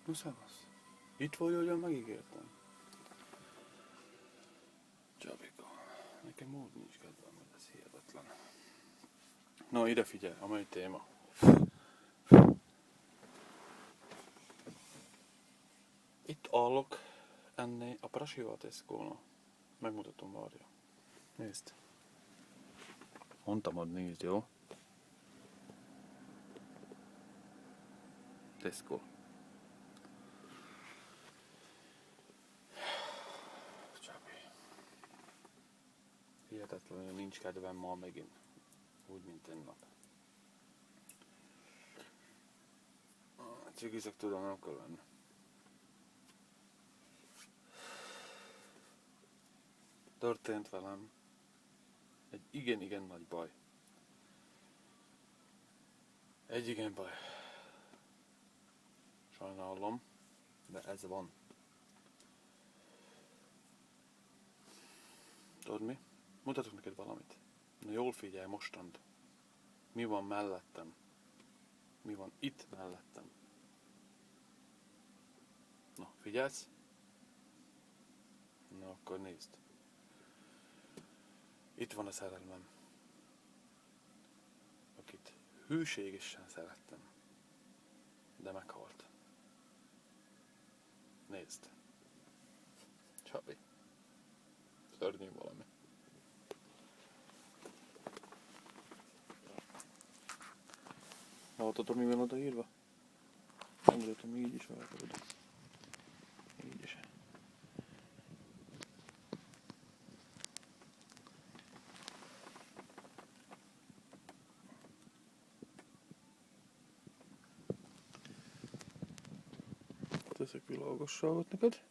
No szevasz. Itt vagy, ahogyan megígértem. Csabika, nekem úgy nincs kedvem, hogy ez hihetetlen. No, ide figyelj, a mai téma. Itt állok ennél a Prasival Tesco-nál. Megmutatom, várja. Nézd. Mondtam, hogy nézd, jó? Tesco. Csabi. Hihetetlenül nincs kedvem ma megint. Úgy, mint tegnap. Cigizek tudom, nem kell venni. Történt velem egy igen nagy baj. Egy igen baj. Sajnálom, de ez van. Tudod mi? Mutatok neked valamit. Na jól figyelj mostant. Mi van mellettem? Mi van itt mellettem? Na, figyelsz? Na, akkor nézd. Itt van a szerelmem. Akit hűségesen szerettem. De meghalt. Nézd. Csabi. Szörnyű valami. Hallottad, mi van oda írva? Nem mutatom, így is elakarod. Így is. Teszek világosságot neked.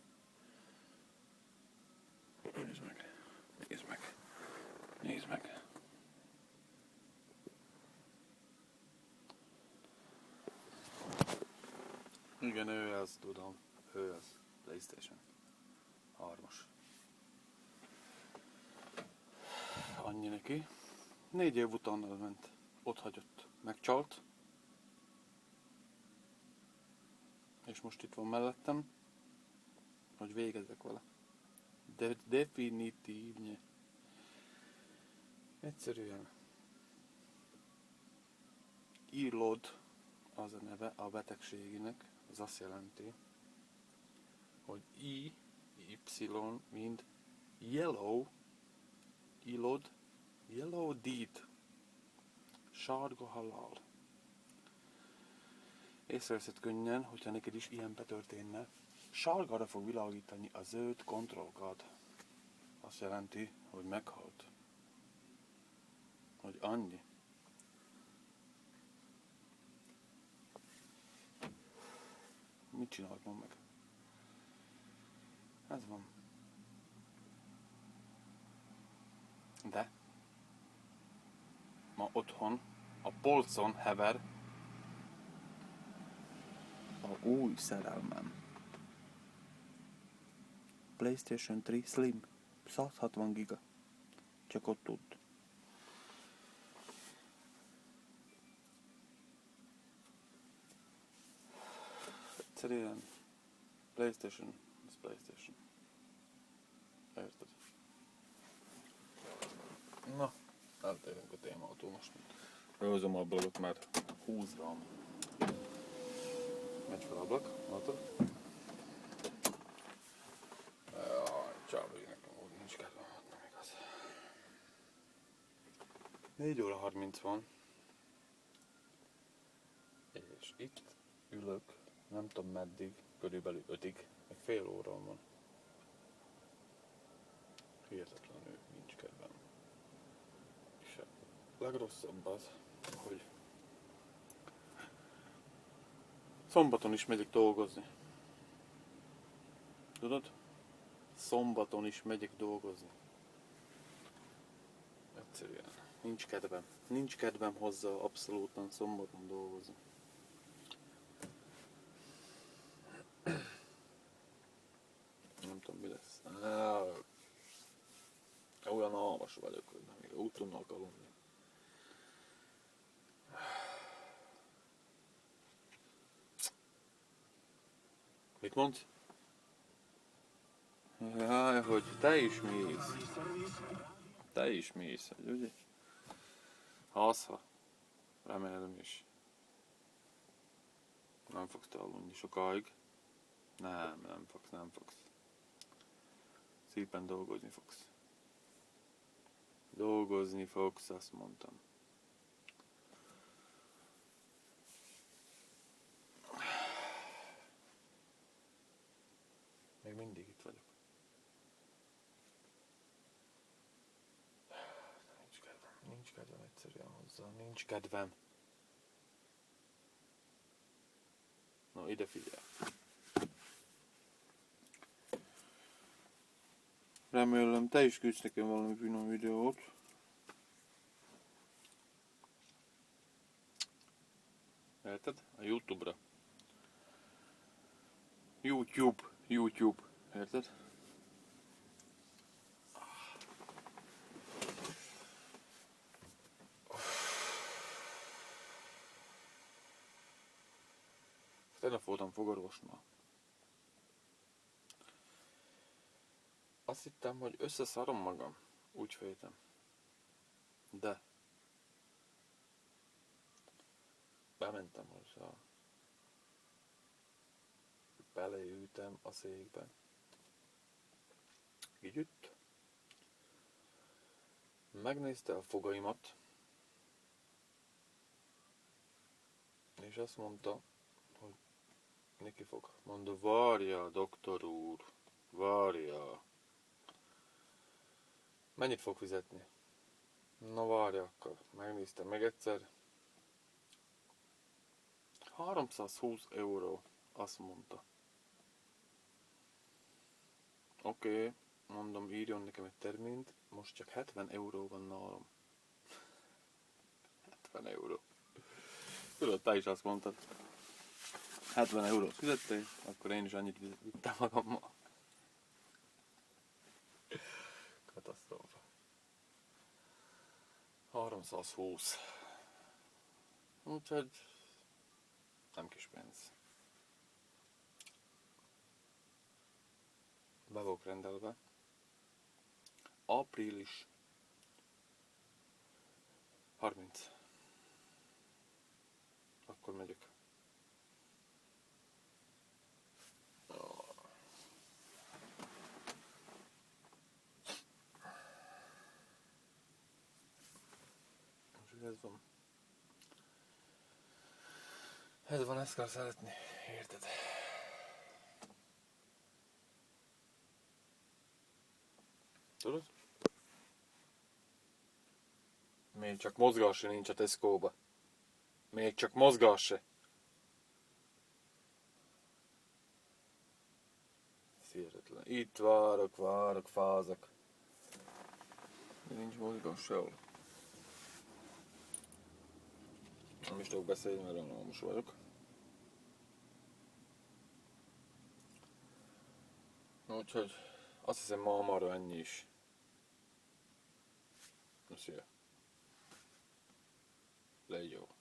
Nézd meg. Nézd meg. Nézd meg. Igen, ő az, tudom. Ő az. PlayStation 3-as. Annyi neki. 4 év után ment. Ott hagyott. Megcsalt. És most itt van mellettem, hogy végezzek vele. De definitívnye. Egyszerűen. Írlod az a neve a betegségének. Ez azt jelenti, hogy Y, mind yellow, ilod, yellow deed, sárga halál. Észreveszed könnyen, hogyha neked is ilyen betörténne, sárgára fog világítani a zöld kontrollgád. Azt jelenti, hogy meghalt. Hogy annyi. Mit csinált ma meg? Ez van. De ma otthon, a polcon hever a új szerelmem. PlayStation 3 Slim, 160 giga. Csak ott tud. Egyszerűen PlayStation, ez PlayStation. Érted? Na, eltérünk a témától most. Röhözöm a blogot, mert 20 van. Megy fel a ablak, látod? Csábé, nekem úgy nincs kedvem, nem igaz. 4 óra 30 van. És itt ülök, nem tudom meddig, körülbelül 5-ig, meg fél óra van. Hihetetlenül nincs kedvem. És a legrosszabb az, hogy szombaton is megyek dolgozni. Tudod? Szombaton is megyek dolgozni. Egyszerűen. Nincs kedvem. Nincs kedvem hozzá abszolútan szombaton dolgozni. Nem tudom, mi lesz. Olyan almas vagyok, hogy nem igaz. Úgy tudnak aludni. Mit mondsz? Jaj, hogy te is mész. Te is mész, ugye? Haza. Remélem is. Nem fogsz te aludni sokáig. Nem fogsz. Szépen dolgozni fogsz. Dolgozni fogsz, azt mondtam. Még mindig itt vagyok. Nincs kedvem egyszerűen hozzá. Nincs kedvem. Na, ide figyelj. Remélem te is küldsz nekem valami finom videót. Érted? A YouTube-ra. YouTube. Érted? Tegnap voltam fogorvosnál. Azt hittem, hogy összeszarom magam. Úgy féltem. De bementem hozzá. Beleültem a székbe. Így itt. Megnézte a fogaimat. És azt mondta, hogy neki fog. Mondta, várja, doktor úr. Várja. Mennyit fog fizetni? Na várja akkor. Megnéztem meg egyszer. 320 euró. Azt mondta. Oké. Mondom, írjon nekem egy terményt. Most csak 70 euró van nálam. 70 euró. Tudod, te is azt mondtad. 70 eurót fizettél, akkor én is annyit vittem magammal. Katasztrófa. 320. Úgyhogy nem kis pénz. Be vagyok rendelve. Április 30. Akkor megyek. Ez van. Ezt kell szeretni. Érted? Tudod? Még csak mozgás se nincs a Tesco-ba. Még csak mozgás se. Hihetetlen. Itt várok, fázak. De nincs mozgás sehol. Nem is tudok beszélni, mert unalmas vagyok. Úgyhogy azt hiszem mára ennyi is. Na szia. Legyen jó.